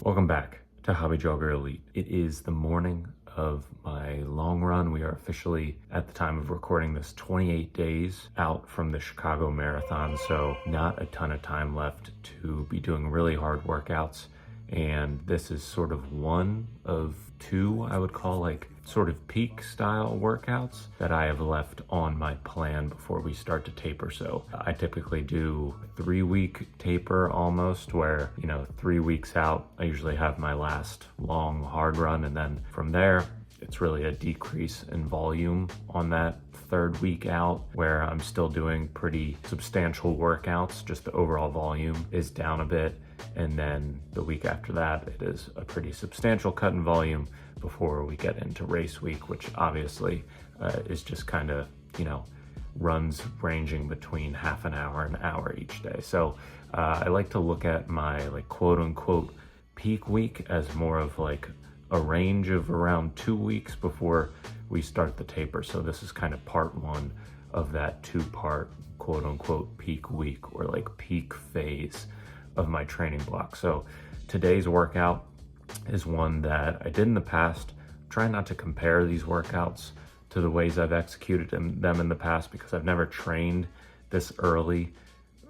Welcome back to Hobby Jogger Elite. It is the morning of my long run. We are officially, at the time of recording this, 28 days out from the Chicago Marathon, so not a ton of time left to be doing really hard workouts. And this is sort of one of two, I would call, like sort of peak style workouts that I have left on my plan before we start to taper. So I typically do a 3-week taper almost, where, 3 weeks out, I usually have my last long hard run. And then from there, it's really a decrease in volume on that third week out, where I'm still doing pretty substantial workouts. Just the overall volume is down a bit. And then the week after that, it is a pretty substantial cut in volume before we get into race week, which obviously is just kind of, runs ranging between half an hour and an hour each day. So I like to look at my quote unquote peak week as more of like a range of around 2 weeks before we start the taper. So this is kind of part one of that 2-part quote unquote peak week, or like peak phase of my training block. So today's workout is one that I did in the past. Try not to compare these workouts to the ways I've executed them in the past, because I've never trained this early,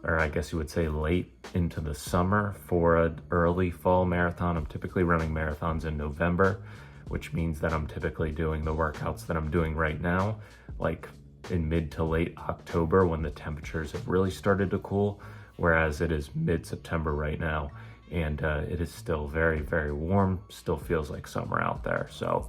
or I guess you would say late into the summer for an early fall marathon. I'm typically running marathons in November, which means that I'm typically doing the workouts that I'm doing right now, like in mid to late October, when the temperatures have really started to cool, whereas it is mid-September right now, and it is still very, very warm. Still feels like summer out there. So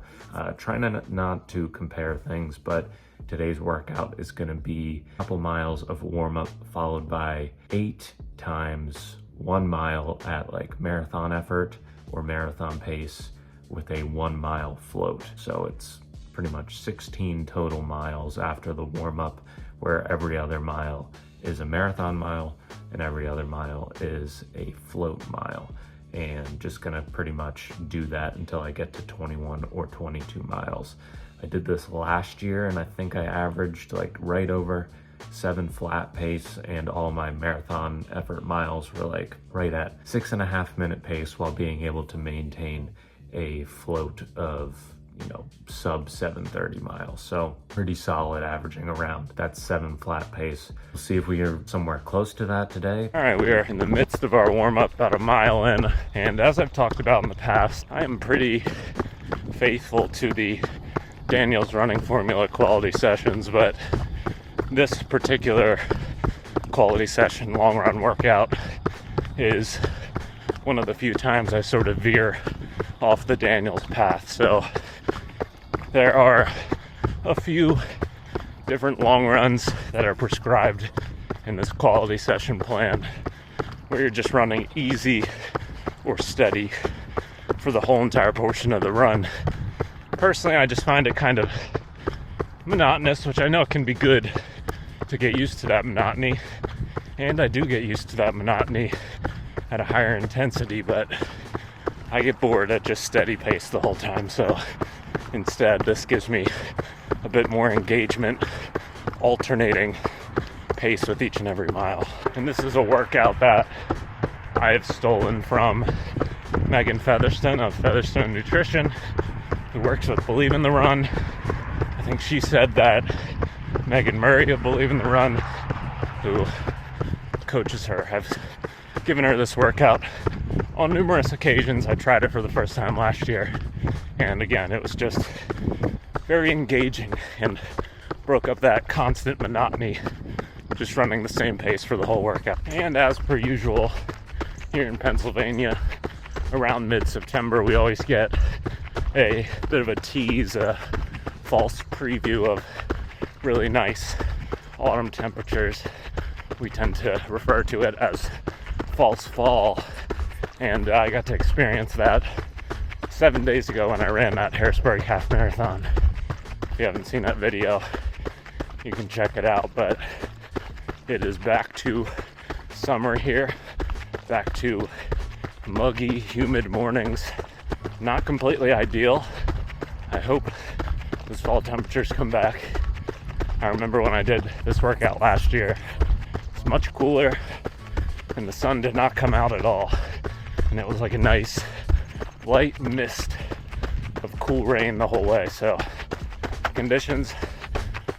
trying not to compare things, but today's workout is gonna be a couple miles of warm up, followed by 8 times 1 mile at like marathon effort or marathon pace with a 1 mile float. So it's pretty much 16 total miles after the warm up, where every other mile is a marathon mile and every other mile is a float mile. And just gonna pretty much do that until I get to 21 or 22 miles. I did this last year and I think I averaged like right over 7 flat pace, and all my marathon effort miles were like right at 6.5 minute pace, while being able to maintain a float of sub 7:30 miles. So pretty solid, averaging around that 7 flat pace. We'll see if we are somewhere close to that today. All right, we are in the midst of our warm-up, about a mile in, and as I've talked about in the past, I am pretty faithful to the Daniels Running Formula quality sessions, but this particular quality session long run workout is one of the few times I sort of veer off the Daniels path. So there are a few different long runs that are prescribed in this quality session plan, where you're just running easy or steady for the whole entire portion of the run. Personally, I just find it kind of monotonous, which I know can be good to get used to that monotony, and I do get used to that monotony at a higher intensity, but I get bored at just steady pace the whole time. So instead, this gives me a bit more engagement, alternating pace with each and every mile. And this is a workout that I have stolen from Megan Featherston of Featherston Nutrition, who works with Believe in the Run. I think she said that Megan Murray of Believe in the Run, who coaches her, have given her this workout on numerous occasions. I tried it for the first time last year, and again, it was just very engaging and broke up that constant monotony, just running the same pace for the whole workout. And as per usual, here in Pennsylvania, around mid-September, we always get a bit of a tease, a false preview of really nice autumn temperatures. We tend to refer to it as false fall, and I got to experience that 7 days ago when I ran that Harrisburg half marathon. If you haven't seen that video, you can check it out. But it is back to summer here, back to muggy, humid mornings. Not completely ideal. I hope those fall temperatures come back. I remember when I did this workout last year, it's much cooler and the sun did not come out at all. And it was like a nice slight mist of cool rain the whole way, so conditions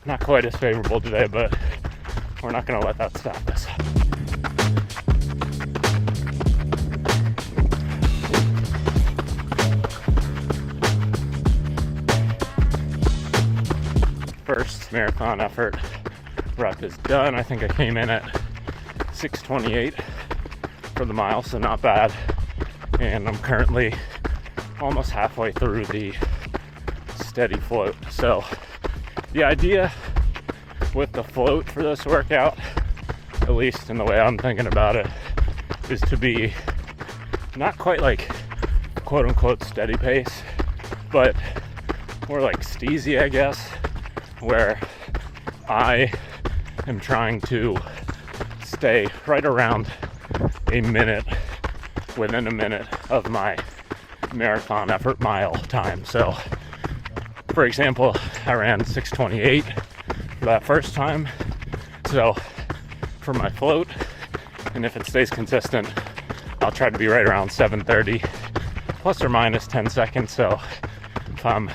not quite as favorable today, but we're not going to let that stop us. First marathon effort rep is done. I think I came in at 6:28 for the mile, so not bad. And I'm currently almost halfway through the steady float. So the idea with the float for this workout, at least in the way I'm thinking about it, is to be not quite like quote unquote steady pace, but more like steezy, I guess, where I am trying to stay right around a minute, within a minute of my marathon effort mile time. So for example, I ran 6:28 for that first time. So for my float, and if it stays consistent, I'll try to be right around 7:30 plus or minus 10 seconds. So if I'm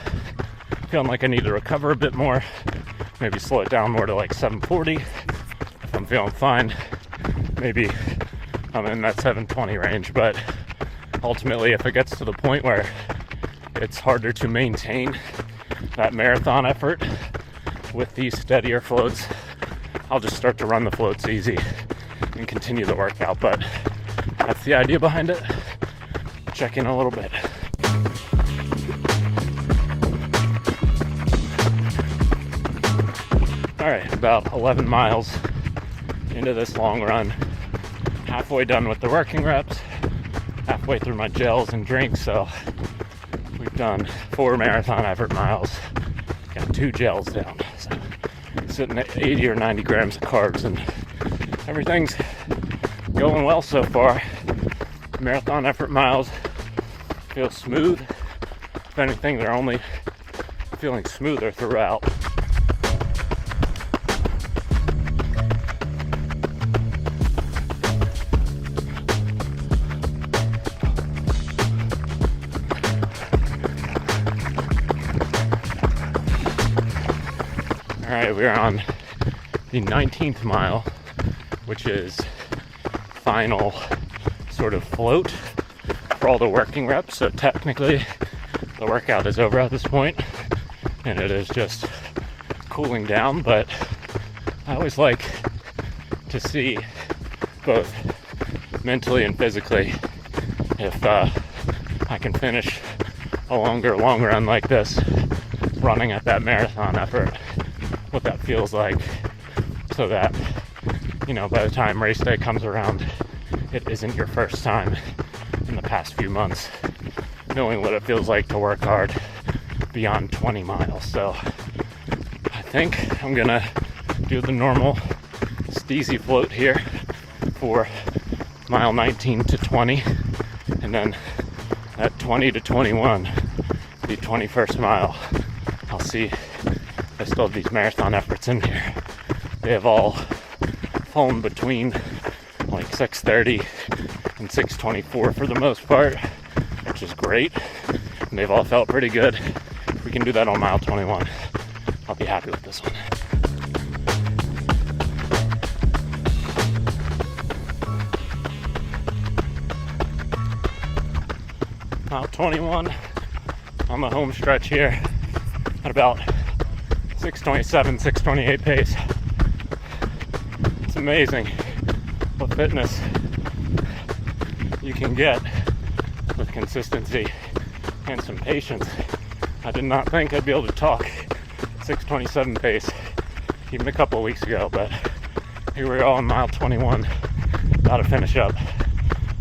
feeling like I need to recover a bit more, maybe slow it down more to like 7:40. If I'm feeling fine, maybe I'm in that 7:20 range. But ultimately, if it gets to the point where it's harder to maintain that marathon effort with these steadier floats, I'll just start to run the floats easy and continue the workout. But that's the idea behind it. Check in a little bit. All right, about 11 miles into this long run, halfway done with the working reps, halfway through my gels and drinks. So we've done 4 marathon effort miles, got 2 gels down, so sitting at 80 or 90 grams of carbs, and everything's going well so far. Marathon effort miles feel smooth. If anything, they're only feeling smoother throughout. All right, we're on the 19th mile, which is final sort of float for all the working reps. So technically the workout is over at this point and it is just cooling down, but I always like to see both mentally and physically if I can finish a long run like this running at that marathon effort, what that feels like, so that, you know, by the time race day comes around, it isn't your first time in the past few months knowing what it feels like to work hard beyond 20 miles. So I think I'm gonna do the normal steezy float here for mile 19 to 20, and then at 20 to 21, the 21st mile, I'll see. I still have these marathon efforts in here. They have all fallen between like 6:30 and 6:24 for the most part, which is great. And they've all felt pretty good. If we can do that on mile 21, I'll be happy with this one. Mile 21 on the home stretch here at about 6:27, 6:28 pace. It's amazing what fitness you can get with consistency and some patience. I did not think I'd be able to talk 6:27 pace even a couple of weeks ago, but here we are on mile 21, about to finish up.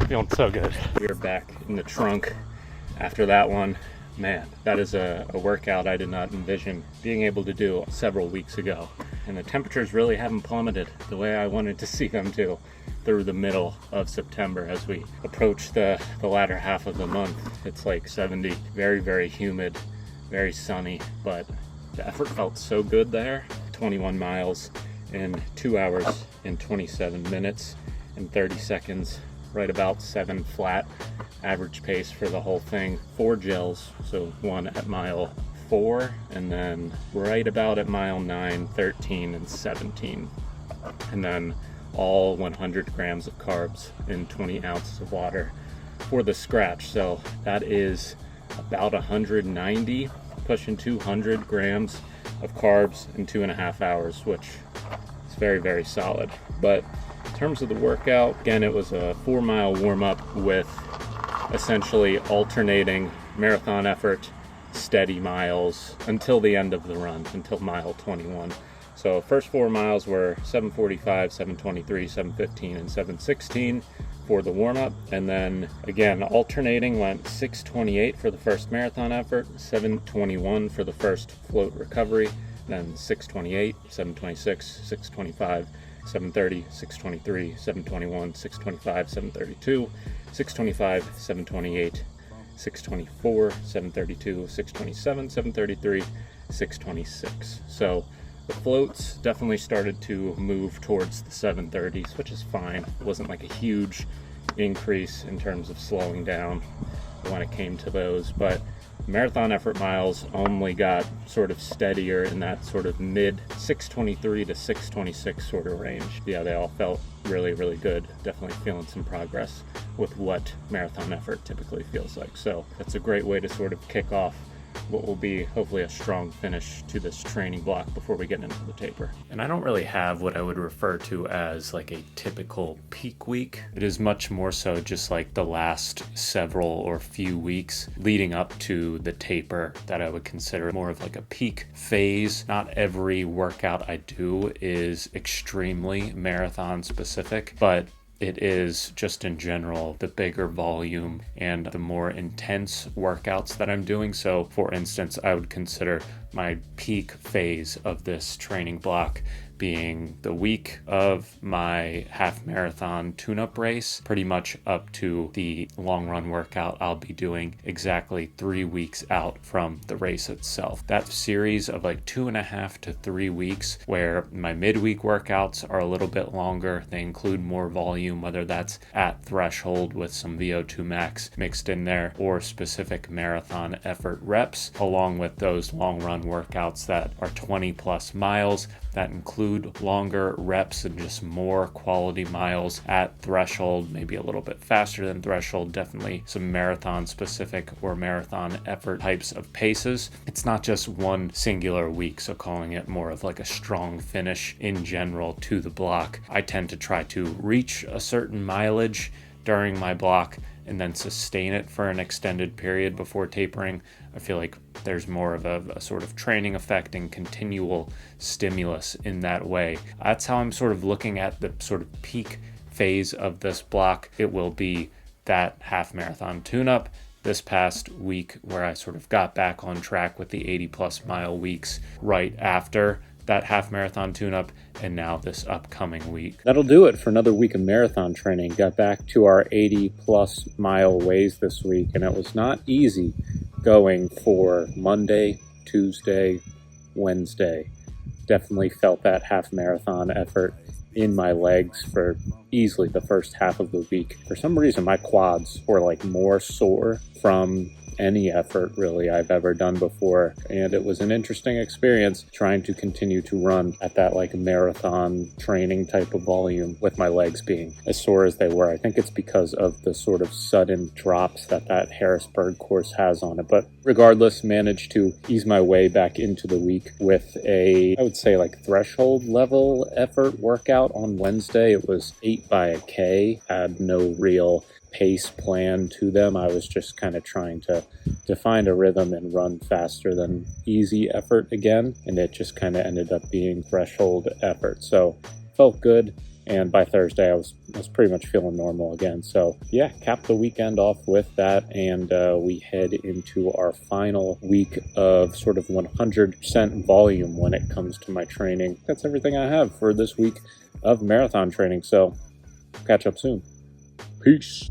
Feeling so good. We are back in the trunk after that one. Man, that is a workout I did not envision being able to do several weeks ago. And the temperatures really haven't plummeted the way I wanted to see them to through the middle of September as we approach the latter half of the month. It's like 70, very, very humid, very sunny, but the effort felt so good there. 21 miles in 2 hours and 27 minutes and 30 seconds. right about 7 flat average pace for the whole thing. 4 gels, so 1 at mile 4, and then right about at mile 9, 13, and 17. And then all 100 grams of carbs in 20 ounces of water for the scratch. So that is about 190, pushing 200 grams of carbs in 2.5 hours, which is very, very solid. But in terms of the workout, again, it was a 4-mile warm-up with essentially alternating marathon effort, steady miles until the end of the run, until mile 21. So first 4 miles were 7:45, 7:23, 7:15, and 7:16 for the warm-up. And then again, alternating, went 6:28 for the first marathon effort, 7:21 for the first float recovery, then 6:28, 7:26, 6:25, 7:30, 6:23, 7:21, 6:25, 7:32, 6:25, 7:28, 6:24, 7:32, 6:27, 7:33, 6:26. So the floats definitely started to move towards the 7:30s, which is fine. It wasn't like a huge increase in terms of slowing down when it came to those, but marathon effort miles only got sort of steadier in that sort of mid 6:23 to 6:26 sort of range. Yeah, they all felt really, really good. Definitely feeling some progress with what marathon effort typically feels like. So that's a great way to sort of kick off what will be hopefully a strong finish to this training block before we get into the taper. And I don't really have what I would refer to as like a typical peak week. It is much more so just like the last several or few weeks leading up to the taper that I would consider more of like a peak phase. Not every workout I do is extremely marathon specific, but it is just in general the bigger volume and the more intense workouts that I'm doing. So for instance, I would consider my peak phase of this training block being the week of my half marathon tune-up race, pretty much up to the long run workout I'll be doing exactly 3 weeks out from the race itself. That series of like 2.5 to 3 weeks where my midweek workouts are a little bit longer. They include more volume, whether that's at threshold with some VO2 max mixed in there or specific marathon effort reps, along with those long run workouts that are 20 plus miles that include longer reps and just more quality miles at threshold, maybe a little bit faster than threshold, definitely some marathon specific or marathon effort types of paces. It's not just one singular week, so calling it more of like a strong finish in general to the block. I tend to try to reach a certain mileage during my block and then sustain it for an extended period before tapering. I feel like there's more of a sort of training effect and continual stimulus in that way. That's how I'm sort of looking at the sort of peak phase of this block. It will be that half marathon tune-up this past week where I sort of got back on track with the 80 plus mile weeks right after that half marathon tune-up, and now this upcoming week. That'll do it for another week of marathon training. Got back to our 80 plus mile ways this week, and it was not easy going for Monday, Tuesday, Wednesday. Definitely felt that half marathon effort in my legs for easily the first half of the week. For some reason, my quads were like more sore from any effort really I've ever done before, and it was an interesting experience trying to continue to run at that like marathon training type of volume with my legs being as sore as they were. I think it's because of the sort of sudden drops that Harrisburg course has on it, but regardless, managed to ease my way back into the week with I would say like threshold level effort workout on Wednesday. It was 8 by a K, had no real pace plan to them. I was just kind of trying to find a rhythm and run faster than easy effort again, and it just kind of ended up being threshold effort. So felt good, and by Thursday I was pretty much feeling normal again. So yeah, capped the weekend off with that, and we head into our final week of sort of 100% volume when it comes to my training. That's everything I have for this week of marathon training, so catch up soon. Peace.